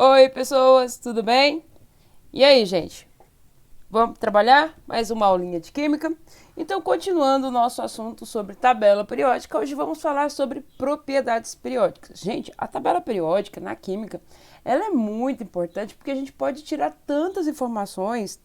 Oi, pessoas, tudo bem? E aí, gente? Vamos trabalhar? Mais uma aulinha de química? Então, continuando o nosso assunto sobre tabela periódica, hoje vamos falar sobre propriedades periódicas. Gente, a tabela periódica na química, ela é muito importante porque a gente pode tirar tantas informações,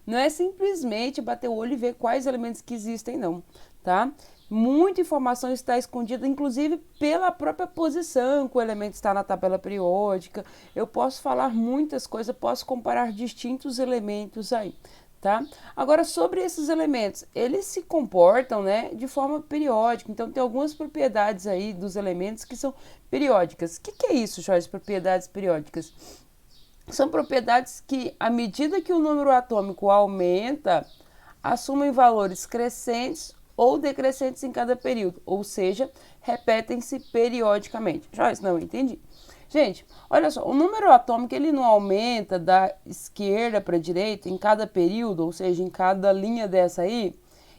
não é simplesmente bater o olho e ver quais elementos que existem, não, tá? Muita informação está escondida, inclusive pela própria posição que o elemento está na tabela periódica. Eu posso falar muitas coisas, posso comparar distintos elementos aí, tá? Agora, sobre esses elementos, eles se comportam, né, de forma periódica. Então, tem algumas propriedades aí dos elementos que são periódicas. O que é isso, Jorge? Propriedades periódicas? São propriedades que, à medida que o número atômico aumenta, assumem valores crescentes ou decrescentes em cada período, ou seja, repetem-se periodicamente. Joyce, não entendi. Gente, olha só, o número atômico ele não aumenta da esquerda para a direita em cada período, ou seja, em cada linha dessa aí.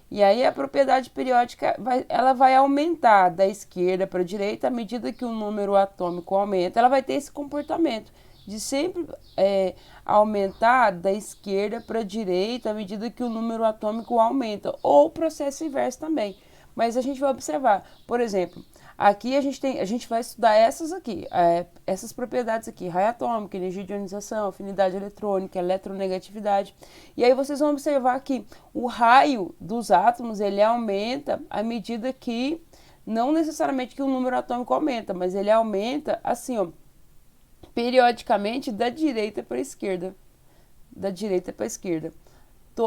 E aí a propriedade periódica ela vai aumentar da esquerda para a direita à medida que o número atômico aumenta. Ela vai ter esse comportamento de sempre aumentar da esquerda para a direita à medida que o número atômico aumenta, ou o processo inverso também. Mas a gente vai observar, por exemplo, aqui a gente vai estudar essas aqui, essas propriedades aqui: raio atômico, energia de ionização, afinidade eletrônica, eletronegatividade. E aí vocês vão observar que o raio dos átomos ele aumenta à medida que, não necessariamente que o número atômico aumenta, mas ele aumenta assim, ó, periodicamente da direita para a esquerda. Da direita para a esquerda.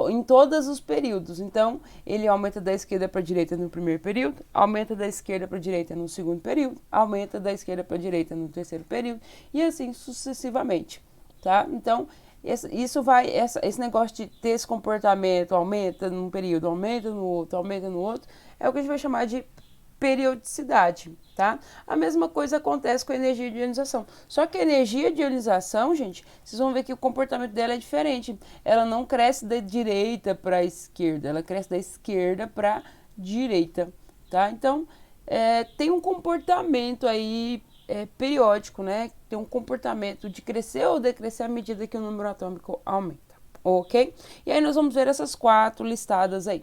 Em todos os períodos. Então, ele aumenta da esquerda para a direita no primeiro período, aumenta da esquerda para a direita no segundo período, aumenta da esquerda para a direita no terceiro período, e assim sucessivamente. Tá? Então, esse negócio de ter esse comportamento, aumenta num período, aumenta no outro, é o que a gente vai chamar de periodicidade, tá? A mesma coisa acontece com a energia de ionização. Só que a energia de ionização, gente, vocês vão ver que o comportamento dela é diferente. Ela não cresce da direita para a esquerda, ela cresce da esquerda para a direita, tá? Então, tem um comportamento aí periódico, né? Tem um comportamento de crescer ou decrescer à medida que o número atômico aumenta, ok? E aí nós vamos ver essas 4 listadas aí.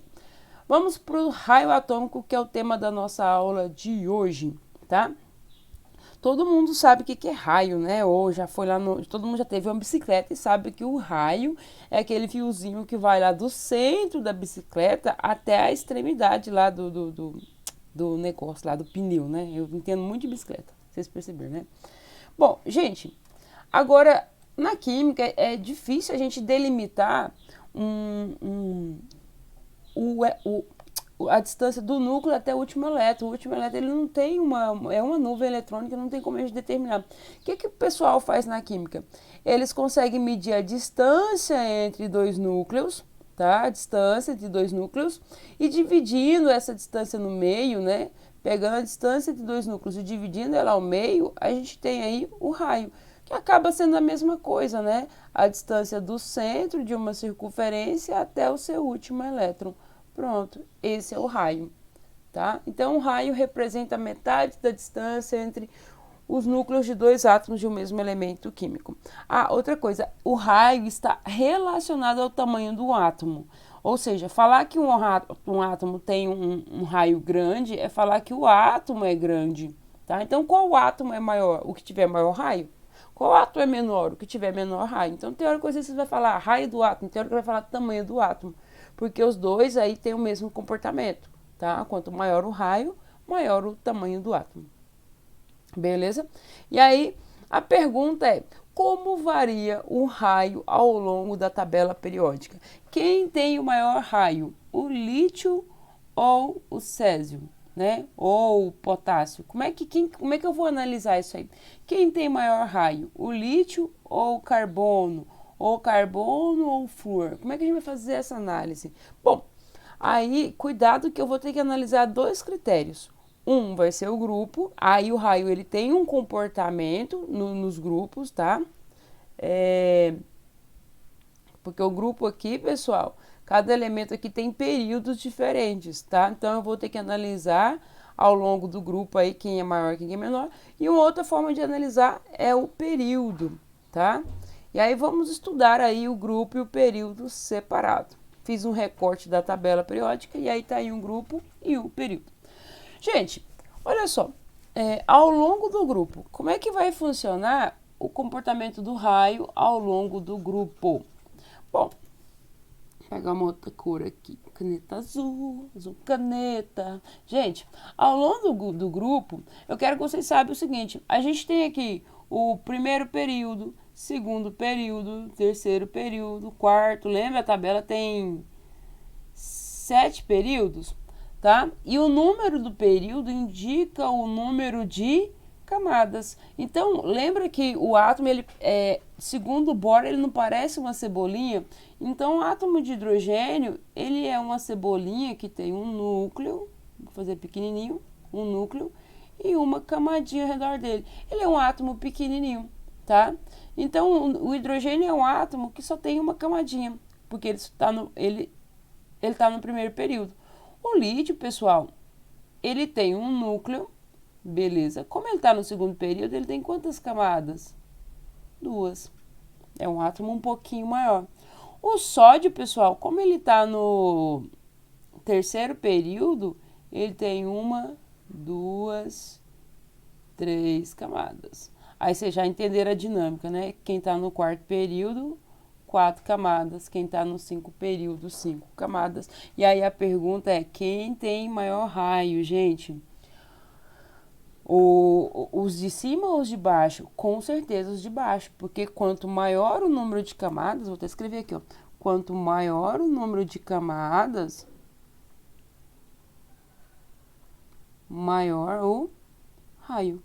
Vamos para o raio atômico, que é o tema da nossa aula de hoje, tá? Todo mundo sabe o que é raio, né? Ou já foi lá no. Todo mundo já teve uma bicicleta e sabe que o raio é aquele fiozinho que vai lá do centro da bicicleta até a extremidade lá do negócio, lá do pneu, né? Eu entendo muito de bicicleta, vocês perceberam, né? Bom, gente, agora na química é difícil a gente delimitar a distância do núcleo até o último elétron. O último elétron ele não tem é uma nuvem eletrônica, não tem como a gente determinar. O que o pessoal faz na química? Eles conseguem medir a distância entre dois núcleos, tá? A distância entre dois núcleos, e dividindo essa distância no meio, né? Pegando a distância entre dois núcleos e dividindo ela ao meio, a gente tem aí o raio, que acaba sendo a mesma coisa, né? A distância do centro de uma circunferência até o seu último elétron. Pronto, esse é o raio, tá? Então, o raio representa metade da distância entre os núcleos de dois átomos de um mesmo elemento químico. Ah, outra coisa, o raio está relacionado ao tamanho do átomo. Ou seja, falar que um átomo tem um raio grande é falar que o átomo é grande, tá? Então, qual átomo é maior? O que tiver maior raio? Qual átomo é menor? O que tiver menor raio? Então, teoricamente, você vai falar raio do átomo, teoricamente vai falar tamanho do átomo, porque os dois aí têm o mesmo comportamento, tá? Quanto maior o raio, maior o tamanho do átomo. Beleza? E aí, a pergunta é: como varia o raio ao longo da tabela periódica? Quem tem o maior raio? O lítio ou o césio? Né? Ou o potássio? Como é que eu vou analisar isso aí? Quem tem maior raio? O lítio ou o carbono? Ou carbono ou flúor? Como é que a gente vai fazer essa análise? Bom, aí cuidado que eu vou ter que analisar 2 critérios. Um vai ser o grupo, aí o raio ele tem um comportamento nos grupos, tá? Porque o grupo aqui, pessoal, cada elemento aqui tem períodos diferentes, tá? Então eu vou ter que analisar ao longo do grupo aí, quem é maior, quem é menor. E uma outra forma de analisar é o período, tá? E aí vamos estudar aí o grupo e o período separado. Fiz um recorte da tabela periódica e aí tá aí um grupo e o período. Gente, olha só, ao longo do grupo, como é que vai funcionar o comportamento do raio ao longo do grupo? Bom, vou pegar uma outra cor aqui, caneta azul, azul caneta. Gente, ao longo do grupo, eu quero que vocês saibam o seguinte, a gente tem aqui o primeiro período, segundo período, terceiro período, quarto, lembra? A tabela tem 7 períodos, tá? E o número do período indica o número de camadas. Então, lembra que o átomo, ele segundo o Bohr, ele não parece uma cebolinha? Então, o átomo de hidrogênio, ele é uma cebolinha que tem um núcleo, vou fazer pequenininho, um núcleo, e uma camadinha ao redor dele. Ele é um átomo pequenininho, tá? Então, o hidrogênio é um átomo que só tem uma camadinha, porque ele está no primeiro período. O lítio, pessoal, ele tem um núcleo, beleza. Como ele está no segundo período, ele tem quantas camadas? 2. É um átomo um pouquinho maior. O sódio, pessoal, como ele está no terceiro período, ele tem 1, 2, 3 camadas. Aí vocês já entenderam a dinâmica, né? Quem está no quarto período, 4 camadas. Quem está no 5 período, 5 camadas. E aí a pergunta é, quem tem maior raio, gente? Os de cima ou os de baixo? Com certeza os de baixo, porque quanto maior o número de camadas, vou até escrever aqui, ó. Quanto maior o número de camadas, maior o raio.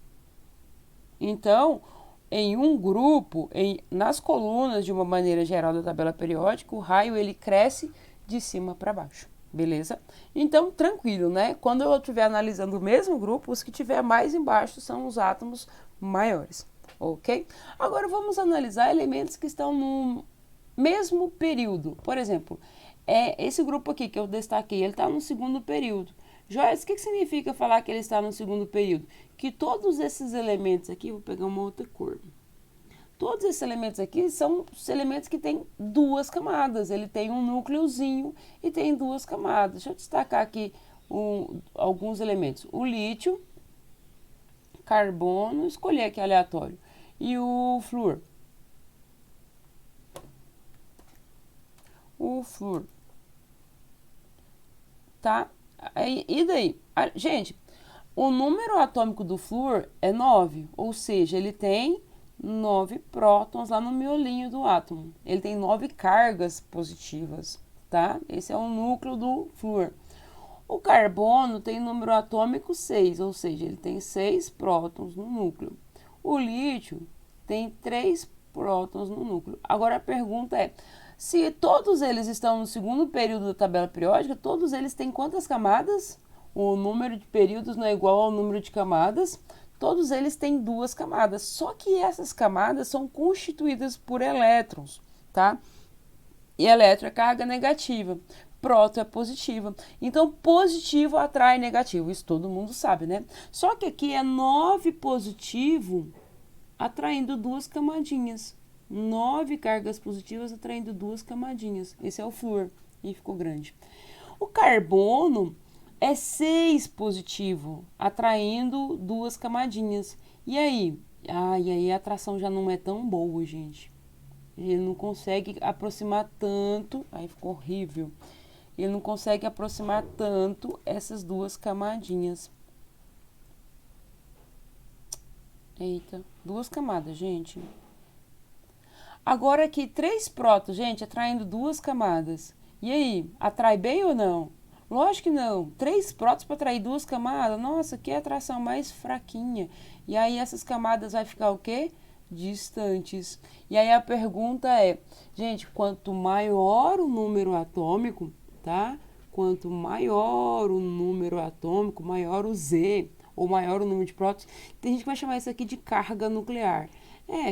Então, em um grupo, nas colunas, de uma maneira geral da tabela periódica, o raio ele cresce de cima para baixo, beleza? Então, tranquilo, né? Quando eu estiver analisando o mesmo grupo, os que tiver mais embaixo são os átomos maiores, ok? Agora vamos analisar elementos que estão no mesmo período. Por exemplo, esse grupo aqui que eu destaquei, ele está no segundo período. Joyce, o que significa falar que ele está no segundo período? Que todos esses elementos aqui, vou pegar uma outra cor. Todos esses elementos aqui são os elementos que têm 2 camadas. Ele tem um núcleozinho e tem 2 camadas. Deixa eu destacar aqui alguns elementos. O lítio, carbono, escolher aqui aleatório. E o flúor. O flúor. Tá? E daí? Gente, o número atômico do flúor é 9, ou seja, ele tem 9 prótons lá no miolinho do átomo. Ele tem 9 cargas positivas, tá? Esse é o núcleo do flúor. O carbono tem número atômico 6, ou seja, ele tem 6 prótons no núcleo. O lítio tem 3 prótons no núcleo. Agora a pergunta é, se todos eles estão no segundo período da tabela periódica, todos eles têm quantas camadas? O número de períodos não é igual ao número de camadas. Todos eles têm 2 camadas. Só que essas camadas são constituídas por elétrons, tá? E elétron é carga negativa. Próton é positiva. Então, positivo atrai negativo. Isso todo mundo sabe, né? Só que aqui é 9 positivo atraindo 2 camadinhas. 9 cargas positivas atraindo 2 camadinhas. Esse é o flúor. E ficou grande. O carbono é 6 positivo, atraindo 2 camadinhas. E aí? E aí a atração já não é tão boa, gente. Ele não consegue aproximar tanto. Aí ficou horrível. Ele não consegue aproximar tanto essas 2 camadinhas. Eita, 2 camadas, gente. Agora aqui, 3 prótons, gente, atraindo 2 camadas. E aí, atrai bem ou não? Lógico que não. 3 prótons para atrair 2 camadas? Nossa, que atração mais fraquinha. E aí essas camadas vai ficar o quê? Distantes. E aí a pergunta é, gente, quanto maior o número atômico, tá? Quanto maior o número atômico, maior o Z, ou maior o número de prótons. Tem gente que vai chamar isso aqui de carga nuclear.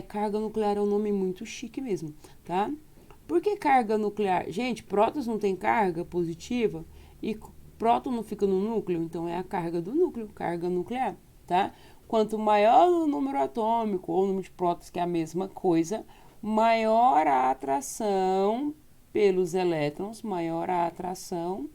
Carga nuclear é um nome muito chique mesmo, tá? Por que carga nuclear? Gente, prótons não tem carga positiva? E próton não fica no núcleo, então é a carga do núcleo, carga nuclear, tá? Quanto maior o número atômico ou o número de prótons, que é a mesma coisa, maior a atração pelos elétrons, maior a atração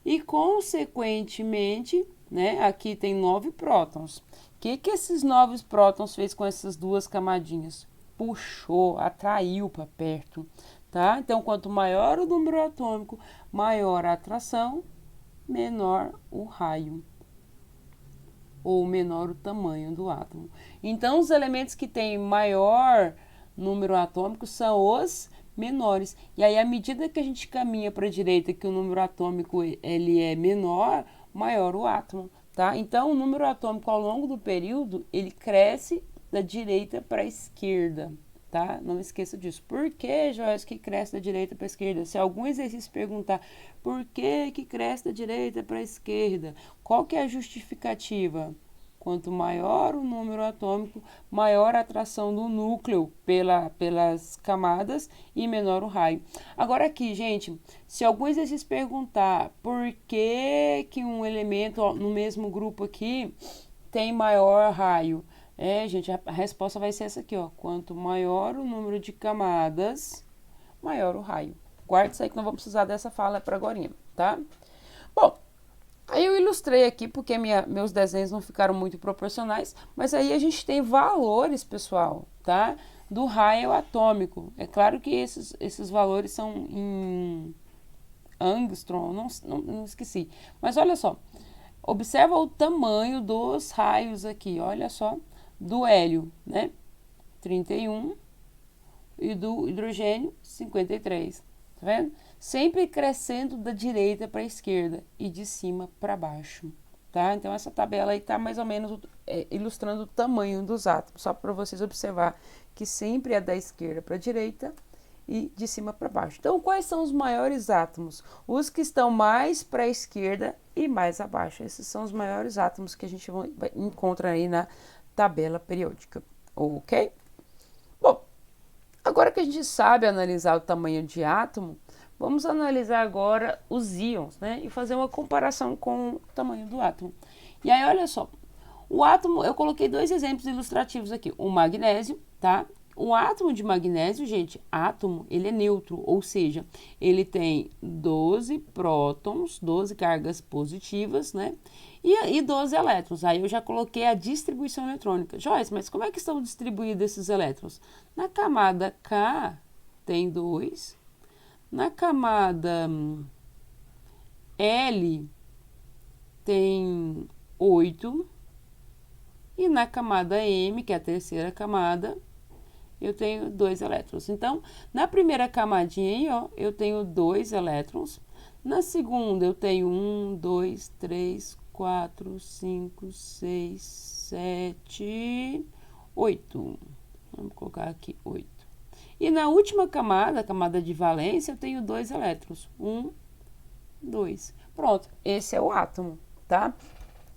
e, consequentemente, né, aqui tem 9 prótons. O que esses 9 prótons fez com essas duas camadinhas? Puxou, atraiu para perto, tá? Então, quanto maior o número atômico, maior a atração, menor o raio, ou menor o tamanho do átomo. Então, os elementos que têm maior número atômico são os menores. E aí, à medida que a gente caminha para a direita, que o número atômico ele é menor, maior o átomo, tá? Então, o número atômico ao longo do período, ele cresce da direita para a esquerda, tá? Não esqueça disso. Por que, Joyce, que cresce da direita para a esquerda? Se algum exercício perguntar por que cresce da direita para a esquerda, qual que é a justificativa? Quanto maior o número atômico, maior a atração do núcleo pelas camadas e menor o raio. Agora aqui, gente, se algum exercício perguntar por que um elemento no mesmo grupo aqui tem maior raio, gente, a resposta vai ser essa aqui, ó. Quanto maior o número de camadas, maior o raio. Guarda isso aí que não vamos precisar dessa fala para agorinha, tá? Bom, aí eu ilustrei aqui porque meus desenhos não ficaram muito proporcionais, mas aí a gente tem valores, pessoal, tá? Do raio atômico. É claro que esses valores são em angstrom, não esqueci. Mas olha só, observa o tamanho dos raios aqui, olha só, do hélio, né? 31 e do hidrogênio, 53, tá vendo? Sempre crescendo da direita para a esquerda e de cima para baixo, tá? Então, essa tabela aí tá mais ou menos ilustrando o tamanho dos átomos, só para vocês observar que sempre é da esquerda para a direita e de cima para baixo. Então, quais são os maiores átomos? Os que estão mais para a esquerda e mais abaixo. Esses são os maiores átomos que a gente encontra aí na tabela periódica, ok? Bom, agora que a gente sabe analisar o tamanho de átomo, vamos analisar agora os íons, né? E fazer uma comparação com o tamanho do átomo. E aí, olha só. O átomo, eu coloquei 2 exemplos ilustrativos aqui. O magnésio, tá? O átomo de magnésio, gente, átomo, ele é neutro, ou seja, ele tem 12 prótons, 12 cargas positivas, né? E 12 elétrons. Aí eu já coloquei a distribuição eletrônica. Joyce, mas como é que estão distribuídos esses elétrons? Na camada K tem 2. Na camada L tem 8 e na camada M, que é a terceira camada, eu tenho 2 elétrons. Então, na primeira camadinha aí, ó, eu tenho 2 elétrons. Na segunda, eu tenho 1, 2, 3, 4, 5, 6, 7, 8. Vamos colocar aqui 8. E na última camada, a camada de valência, eu tenho 2 elétrons. 1, 2. Pronto, esse é o átomo, tá?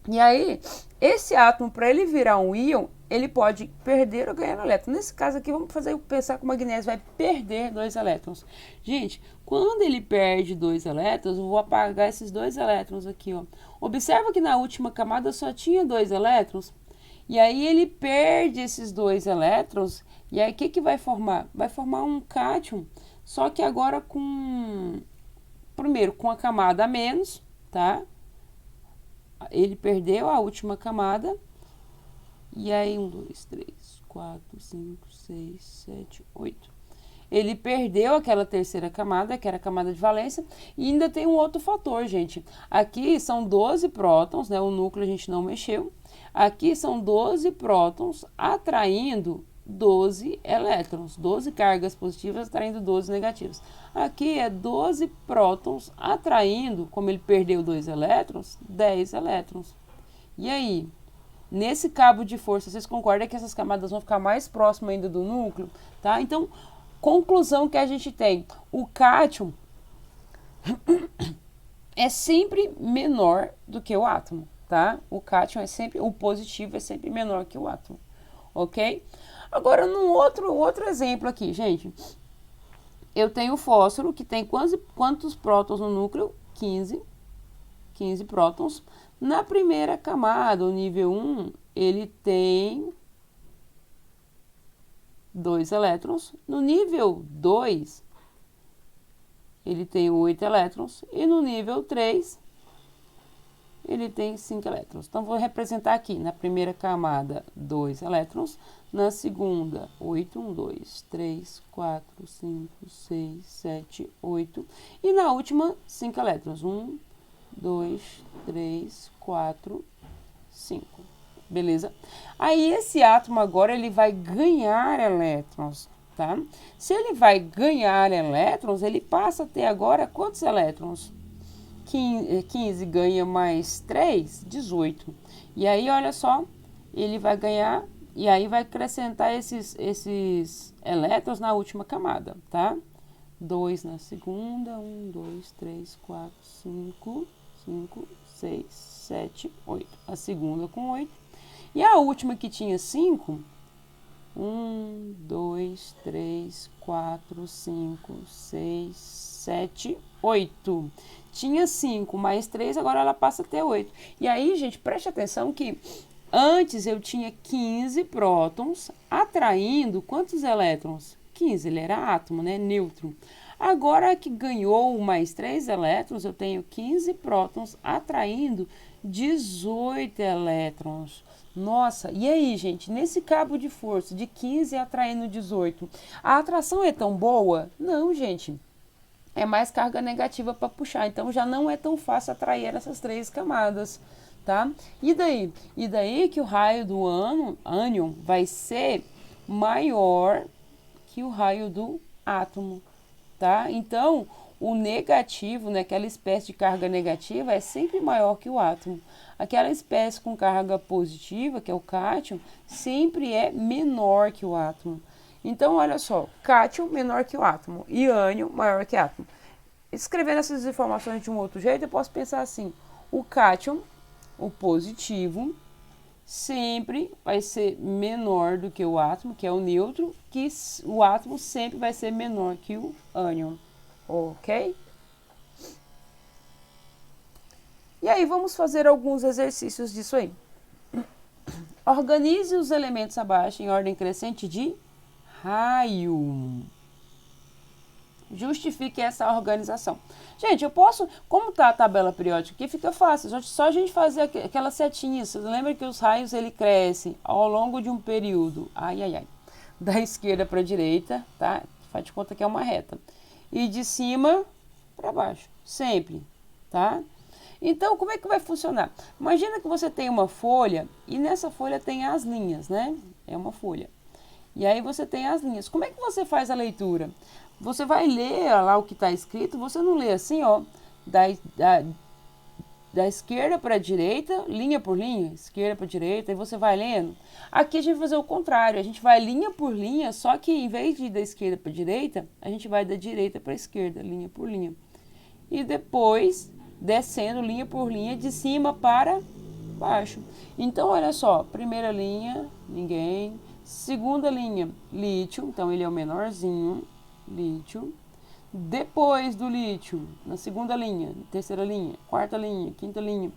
E aí, esse átomo, para ele virar um íon, ele pode perder ou ganhar elétrons. Nesse caso aqui, vamos pensar que o magnésio vai perder 2 elétrons. Gente, quando ele perde 2 elétrons, eu vou apagar esses 2 elétrons aqui, ó. Observa que na última camada só tinha 2 elétrons. E aí ele perde esses 2 elétrons. E aí o que vai formar? Vai formar um cátion, só que agora primeiro com a camada a menos, tá? Ele perdeu a última camada. E aí 1, 2, 3, 4, 5, 6, 7, 8. Ele perdeu aquela terceira camada, que era a camada de valência, e ainda tem um outro fator, gente. Aqui são 12 prótons, né? O núcleo a gente não mexeu. Aqui são 12 prótons atraindo 12 elétrons, 12 cargas positivas atraindo 12 negativas. Aqui é 12 prótons atraindo, como ele perdeu 2 elétrons, 10 elétrons. E aí, nesse cabo de força, vocês concordam que essas camadas vão ficar mais próximas ainda do núcleo, tá? Então, conclusão que a gente tem, o cátion é sempre menor do que o átomo, tá? O cátion o positivo é sempre menor que o átomo, ok? Agora, num outro exemplo aqui, gente, eu tenho o fósforo que tem quantos prótons no núcleo? 15. 15 prótons. Na primeira camada, o nível 1, ele tem 2 elétrons. No nível 2, ele tem 8 elétrons. E no nível 3, ele tem 5 elétrons. Então, vou representar aqui, na primeira camada, 2 elétrons. Na segunda, 8, 1, 2, 3, 4, 5, 6, 7, 8. E na última, 5 elétrons. 1, 2, 3, 4, 5. Beleza? Aí, esse átomo agora, ele vai ganhar elétrons, tá? Se ele vai ganhar elétrons, ele passa a ter agora quantos elétrons? 15 ganha mais 3, 18. E aí, olha só, ele vai ganhar, e aí vai acrescentar esses elétrons na última camada, tá? 2 na segunda, 1, 2, 3, 4, 5, 6, 7, 8. A segunda com 8. E a última que tinha 5, 1, 2, 3, 4, 5, 6, 7, 8. Tinha 5 mais 3, agora ela passa a ter 8. E aí, gente, preste atenção que antes eu tinha 15 prótons atraindo quantos elétrons? 15, ele era átomo, né? Nêutron. Agora que ganhou mais 3 elétrons, eu tenho 15 prótons atraindo 18 elétrons. Nossa, e aí, gente, nesse cabo de força de 15 atraindo 18, a atração é tão boa? Não, gente. É mais carga negativa para puxar, então já não é tão fácil atrair essas 3 camadas, tá? E daí? E daí que o raio do ânion vai ser maior que o raio do átomo, tá? Então, o negativo, né, aquela espécie de carga negativa, é sempre maior que o átomo. Aquela espécie com carga positiva, que é o cátion, sempre é menor que o átomo. Então, olha só, cátion menor que o átomo e ânion maior que o átomo. Escrevendo essas informações de um outro jeito, eu posso pensar assim: o cátion, o positivo, sempre vai ser menor do que o átomo, que é o nêutron, que o átomo sempre vai ser menor que o ânion, ok? E aí, vamos fazer alguns exercícios disso aí. Organize os elementos abaixo em ordem crescente de raio. Justifique essa organização. Gente, eu posso, como tá a tabela periódica aqui, fica fácil, só a gente fazer aquelas setinhas. Você lembra que os raios, ele cresce ao longo de um período, da esquerda para a direita, tá? Faz de conta que é uma reta. E de cima para baixo, sempre, tá? Então, como é que vai funcionar? Imagina que você tem uma folha e nessa folha tem as linhas, né? É uma folha. E aí você tem as linhas. Como é que você faz a leitura? Você vai ler lá o que está escrito, você não lê assim, ó, da esquerda para a direita, linha por linha, esquerda para a direita, e você vai lendo. Aqui a gente vai fazer o contrário, a gente vai linha por linha, só que em vez de ir da esquerda para a direita, a gente vai da direita para a esquerda, linha por linha. E depois, descendo linha por linha, de cima para baixo. Então, olha só, primeira linha, ninguém. Segunda linha, lítio, então ele é o menorzinho, lítio. Depois do lítio, na segunda linha, terceira linha, quarta linha, quinta linha,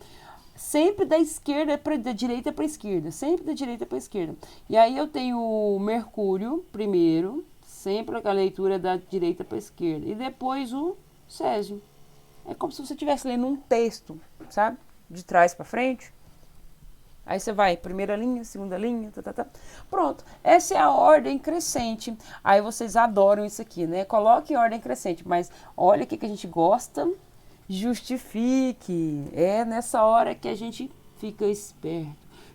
sempre da esquerda da direita para a esquerda, sempre da direita para a esquerda. E aí eu tenho o mercúrio primeiro, sempre a leitura da direita para a esquerda, e depois o césio. É como se você estivesse lendo um texto, sabe? De trás para frente. Aí você vai, primeira linha, segunda linha, Pronto, essa é a ordem crescente. Aí vocês adoram isso aqui, né? Coloque em ordem crescente, mas olha o que a gente gosta, justifique. É nessa hora que a gente fica esperto.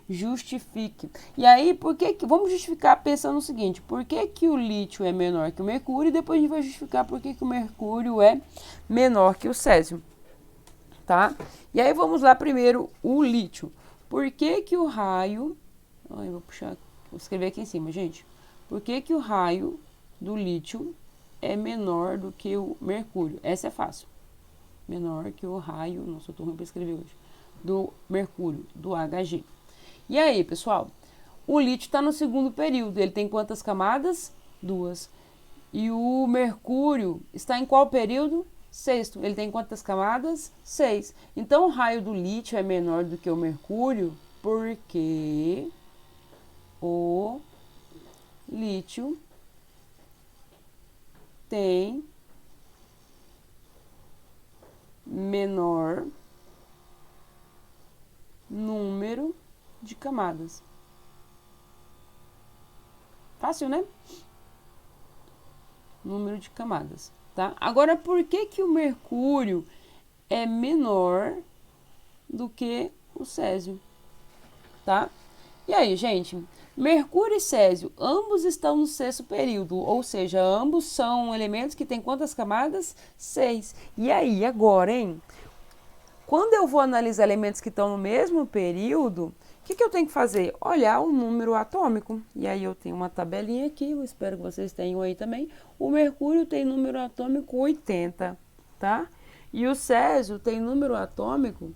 Justifique. E aí, vamos justificar pensando no seguinte: por que o lítio é menor que o mercúrio? E depois a gente vai justificar por que o mercúrio é menor que o césio, tá? E aí vamos lá primeiro o lítio. Por que o raio... vou escrever aqui em cima, gente. Por que o raio do lítio é menor do que o mercúrio? Essa é fácil. Menor que o raio... Nossa, eu tô ruim para escrever hoje. Do mercúrio, do Hg. E aí, pessoal? O lítio está no segundo período. Ele tem quantas camadas? 2. E o mercúrio está em qual período? sexto. Ele tem quantas camadas? 6. Então, o raio do lítio é menor do que o mercúrio, porque o lítio tem menor número de camadas. Fácil, né? Número de camadas, tá? Agora, por que que o mercúrio é menor do que o césio, tá? E aí, gente, mercúrio e césio, ambos estão no sexto período, ou seja, ambos são elementos que têm quantas camadas? 6. E aí, agora, hein? Quando eu vou analisar elementos que estão no mesmo período, o que eu tenho que fazer? Olhar o número atômico. E aí eu tenho uma tabelinha aqui, eu espero que vocês tenham aí também. O mercúrio tem número atômico 80, tá? E o césio tem número atômico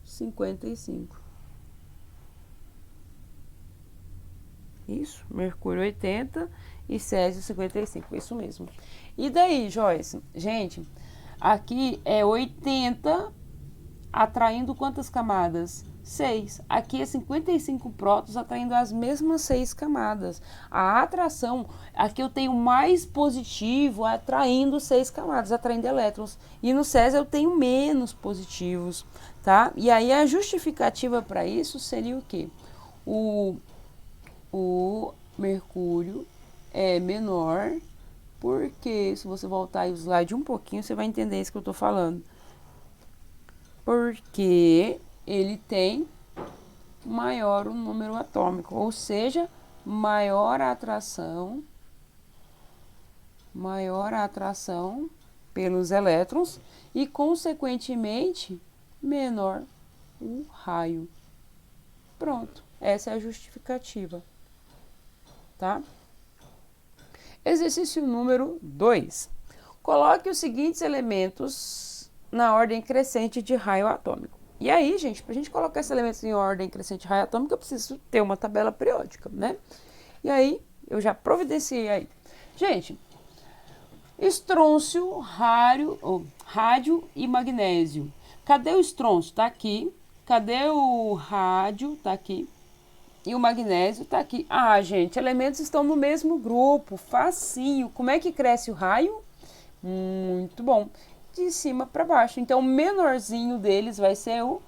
55. Isso, mercúrio 80 e césio 55, isso mesmo. E daí, Joyce? Gente, aqui é 80 atraindo quantas camadas? 6. Aqui é 55 prótons atraindo as mesmas 6 camadas. A atração, aqui eu tenho mais positivo atraindo 6 camadas, atraindo elétrons. E no césio eu tenho menos positivos, tá? E aí a justificativa para isso seria o quê? O mercúrio é menor, porque se você voltar aí o slide um pouquinho, você vai entender isso que eu estou falando. Porque ele tem maior o número atômico, ou seja, maior a atração pelos elétrons e, consequentemente, menor o raio. Pronto, essa é a justificativa, tá? Exercício número 2. Coloque os seguintes elementos na ordem crescente de raio atômico. E aí, gente, para a gente colocar esses elementos em ordem crescente de raio atômico, eu preciso ter uma tabela periódica, né? E aí, eu já providenciei aí. Gente, estrôncio, rádio e magnésio. Cadê o estrôncio? Tá aqui. Cadê o rádio? Tá aqui. E o magnésio tá aqui. Ah, gente, elementos estão no mesmo grupo. Facinho. Como é que cresce o raio? Muito bom. De cima para baixo. Então, o menorzinho deles vai ser o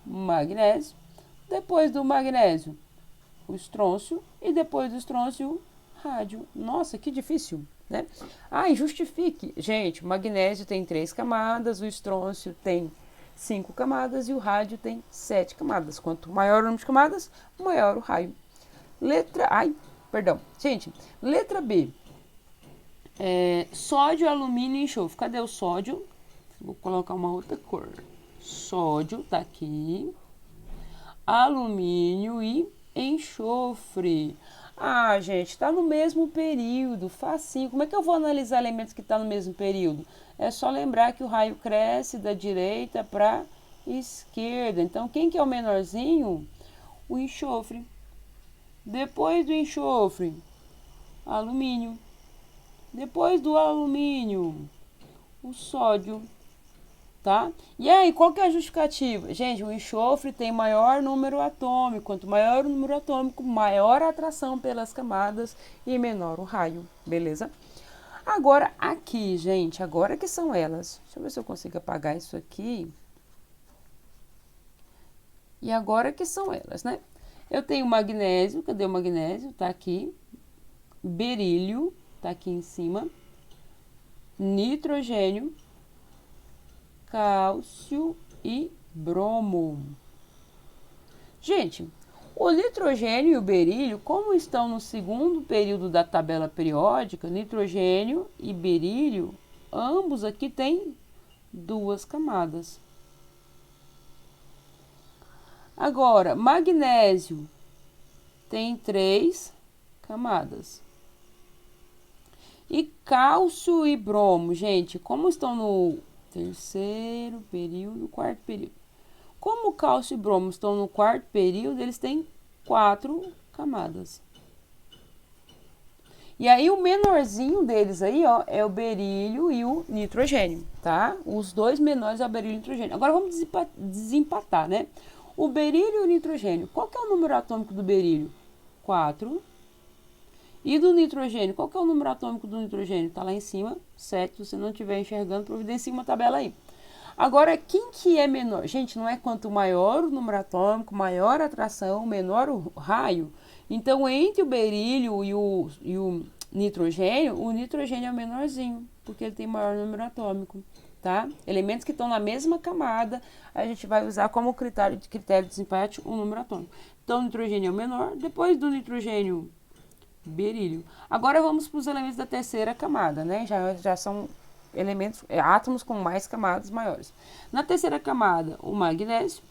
magnésio. Depois do magnésio, o estrôncio. E depois do estrôncio, o rádio. Nossa, que difícil, né? Ah, e justifique. Gente, o magnésio tem 3 camadas, o estrôncio tem 5 camadas e o rádio tem 7 camadas. Quanto maior o número de camadas, maior o raio. Letra B. Sódio, alumínio e enxofre. Cadê o sódio? Vou colocar uma outra cor. Sódio, tá aqui. Alumínio e enxofre. Ah, gente, tá no mesmo período, facinho. Como é que eu vou analisar elementos que estão no mesmo período? É só lembrar que o raio cresce da direita para esquerda. Então, quem que é o menorzinho? O enxofre. Depois do enxofre, alumínio. Depois do alumínio, o sódio, tá? E aí, qual que é a justificativa? Gente, o enxofre tem maior número atômico. Quanto maior o número atômico, maior a atração pelas camadas e menor o raio, beleza? Agora, aqui, gente, agora que são elas. Deixa eu ver se eu consigo apagar isso aqui. E agora que são elas, né? Eu tenho magnésio, cadê o magnésio? Tá aqui. Berílio, tá aqui em cima. Nitrogênio, cálcio e bromo. Gente, o nitrogênio e o berílio, como estão no segundo período da tabela periódica, nitrogênio e berílio, ambos aqui têm 2 camadas. Agora, magnésio tem 3 camadas. E cálcio e bromo, gente, como estão no terceiro período, quarto período? Como cálcio e bromo estão no quarto período, eles têm 4 camadas. E aí o menorzinho deles aí, ó, é o berílio e o nitrogênio, tá? Os dois menores é o berílio e o nitrogênio. Agora vamos desempatar, né? O berílio e o nitrogênio. Qual que é o número atômico do berílio? 4. E do nitrogênio? Qual que é o número atômico do nitrogênio? Tá lá em cima, 7. Se você não estiver enxergando, providencie uma tabela aí. Agora, quem que é menor? Gente, não é quanto maior o número atômico, maior a atração, menor o raio. Então, entre o berílio e o nitrogênio é o menorzinho, porque ele tem maior número atômico, tá? Elementos que estão na mesma camada, a gente vai usar como critério de desempate o número atômico. Então, o nitrogênio é o menor, depois do nitrogênio, berílio. Agora, vamos para os elementos da terceira camada, né? Já são elementos, átomos com mais camadas maiores. Na terceira camada, o magnésio,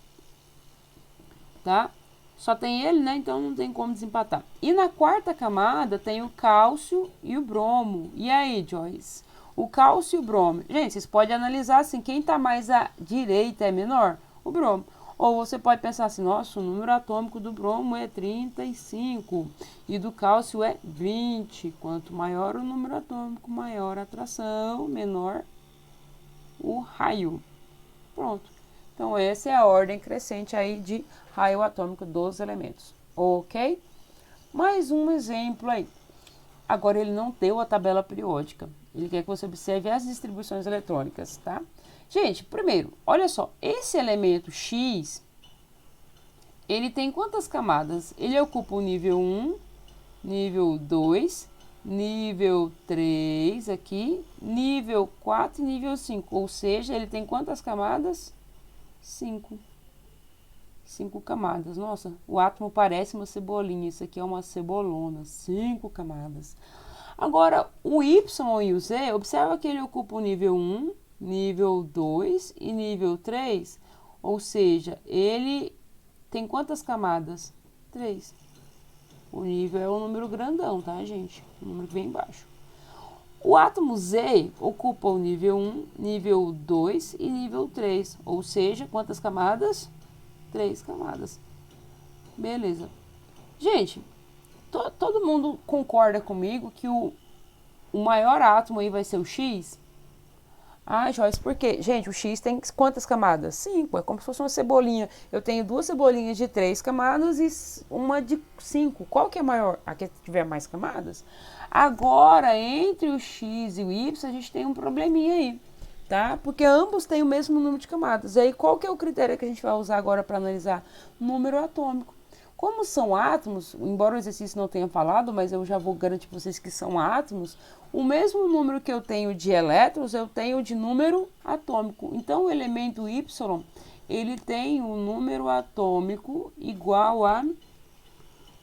tá? Só tem ele, né? Então não tem como desempatar. E na quarta camada tem o cálcio e o bromo. E aí, Joyce? O cálcio e o bromo. Gente, vocês podem analisar assim, quem está mais à direita é menor? O bromo. Ou você pode pensar assim, nossa, o número atômico do bromo é 35 e do cálcio é 20. Quanto maior o número atômico, maior a atração, menor o raio. Pronto. Então, essa é a ordem crescente aí de raio atômico dos elementos. Ok? Mais um exemplo aí. Agora, ele não deu a tabela periódica. Ele quer que você observe as distribuições eletrônicas, tá? Gente, primeiro, olha só. Esse elemento X, ele tem quantas camadas? Ele ocupa o nível 1, nível 2, nível 3 aqui, nível 4 e nível 5. Ou seja, ele tem quantas camadas? 5 camadas. Nossa, o átomo parece uma cebolinha. Isso aqui é uma cebolona. 5 camadas. Agora, o Y e o Z, observa que ele ocupa o nível 1, nível 2 e nível 3. Ou seja, ele tem quantas camadas? 3. O nível é um número grandão, tá, gente? O número que vem embaixo. O átomo Z ocupa o nível 1, nível 2 e nível 3. Ou seja, quantas camadas? 3 camadas. Beleza. Gente, todo mundo concorda comigo que o maior átomo aí vai ser o X? Ah, Joyce, por quê? Gente, o X tem quantas camadas? 5, é como se fosse uma cebolinha. Eu tenho duas cebolinhas de 3 camadas e uma de 5. Qual que é maior? A que tiver mais camadas? Agora, entre o X e o Y, a gente tem um probleminha aí, tá? Porque ambos têm o mesmo número de camadas. E aí, qual que é o critério que a gente vai usar agora para analisar? Número atômico. Como são átomos, embora o exercício não tenha falado, mas eu já vou garantir para vocês que são átomos, o mesmo número que eu tenho de elétrons, eu tenho de número atômico. Então, o elemento Y, ele tem um número atômico igual a...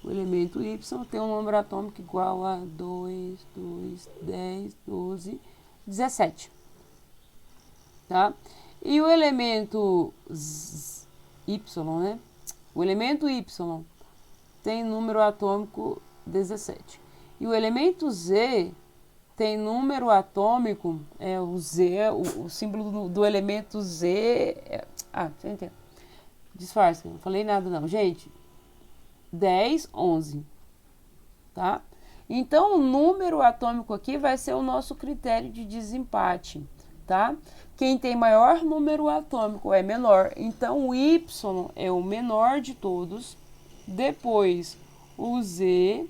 O elemento Y tem um número atômico igual a 2, 10, 12, 17. Tá? E o elemento Y, né? O elemento Y tem número atômico 17. E o elemento Z tem número atômico, o Z, o símbolo do elemento Z... você entende? Disfarce, não falei nada não. Gente, 10, 11. Tá? Então, o número atômico aqui vai ser o nosso critério de desempate, tá? Quem tem maior número atômico é menor. Então, o Y é o menor de todos, depois o Z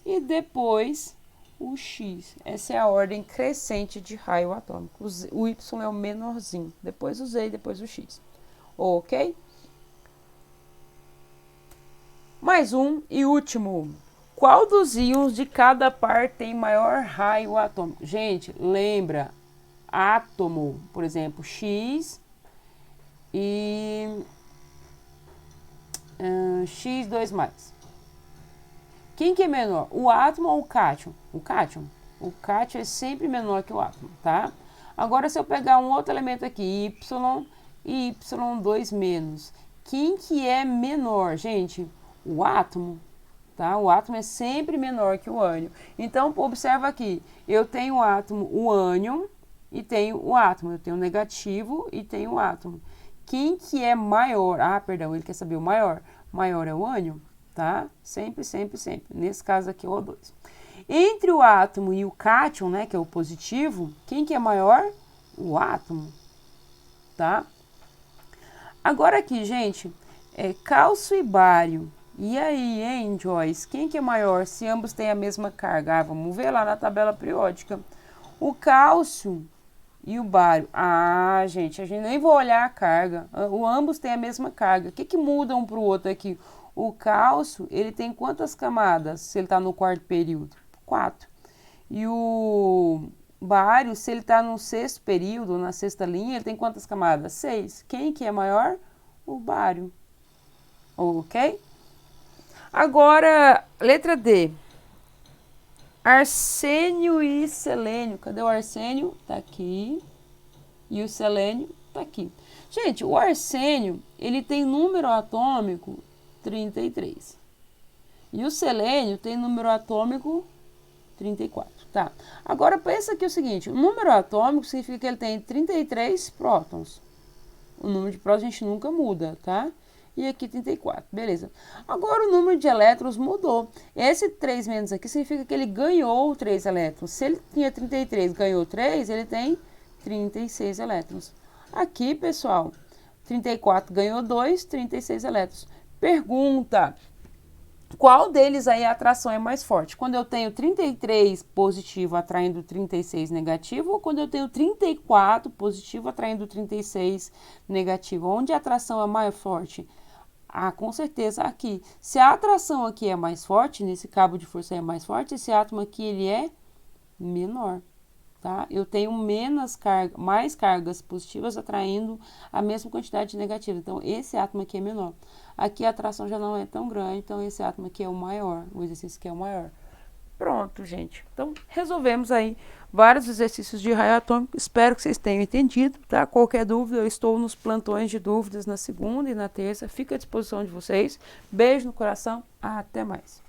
e depois o X. Essa é a ordem crescente de raio atômico. O Y é o menorzinho, depois o Z e depois o X. Ok? Mais um e último. Qual dos íons de cada par tem maior raio atômico? Gente, lembra, átomo, por exemplo, X e X2+. Quem que é menor, o átomo ou o cátion? O cátion. O cátion é sempre menor que o átomo, tá? Agora, se eu pegar um outro elemento aqui, Y e Y2-, quem que é menor, gente? O átomo. Tá? O átomo é sempre menor que o ânion. Então, observa aqui, eu tenho o átomo, o ânion, e tenho o átomo. Eu tenho o negativo e tenho o átomo. Quem que é maior? Ah, perdão, ele quer saber o maior. Maior é o ânion, tá? Sempre, sempre, sempre. Nesse caso aqui, o O2. Entre o átomo e o cátion, né, que é o positivo, quem que é maior? O átomo, tá? Agora aqui, gente, cálcio e bário. E aí, hein, Joyce? Quem que é maior se ambos têm a mesma carga? Vamos ver lá na tabela periódica. O cálcio e o bário. Gente, a gente nem vai olhar a carga. Ambos têm a mesma carga. O que muda um para o outro aqui? O cálcio, ele tem quantas camadas se ele está no quarto período? 4. E o bário, se ele está no sexto período, na sexta linha, ele tem quantas camadas? 6. Quem que é maior? O bário. Ok? Agora, letra D. Arsênio e selênio. Cadê o arsênio? Tá aqui. E o selênio tá aqui. Gente, o arsênio, ele tem número atômico 33. E o selênio tem número atômico 34, tá? Agora pensa aqui o seguinte, o número atômico significa que ele tem 33 prótons. O número de prótons a gente nunca muda, tá? E aqui 34, beleza. Agora o número de elétrons mudou. Esse 3 menos aqui significa que ele ganhou 3 elétrons. Se ele tinha 33 e ganhou 3, ele tem 36 elétrons. Aqui, pessoal, 34 ganhou 2, 36 elétrons. Pergunta, qual deles aí a atração é mais forte? Quando eu tenho 33 positivo atraindo 36 negativo ou quando eu tenho 34 positivo atraindo 36 negativo? Onde a atração é mais forte? Com certeza aqui. Se a atração aqui é mais forte, nesse cabo de força é mais forte, esse átomo aqui ele é menor. Tá? Eu tenho mais cargas positivas atraindo a mesma quantidade de negativas. Então, esse átomo aqui é menor. Aqui a atração já não é tão grande, então esse átomo aqui é o maior. O exercício aqui é o maior. Pronto, gente. Então, resolvemos aí vários exercícios de raio atômico. Espero que vocês tenham entendido, tá? Qualquer dúvida, eu estou nos plantões de dúvidas na segunda e na terça. Fico à disposição de vocês. Beijo no coração. Até mais.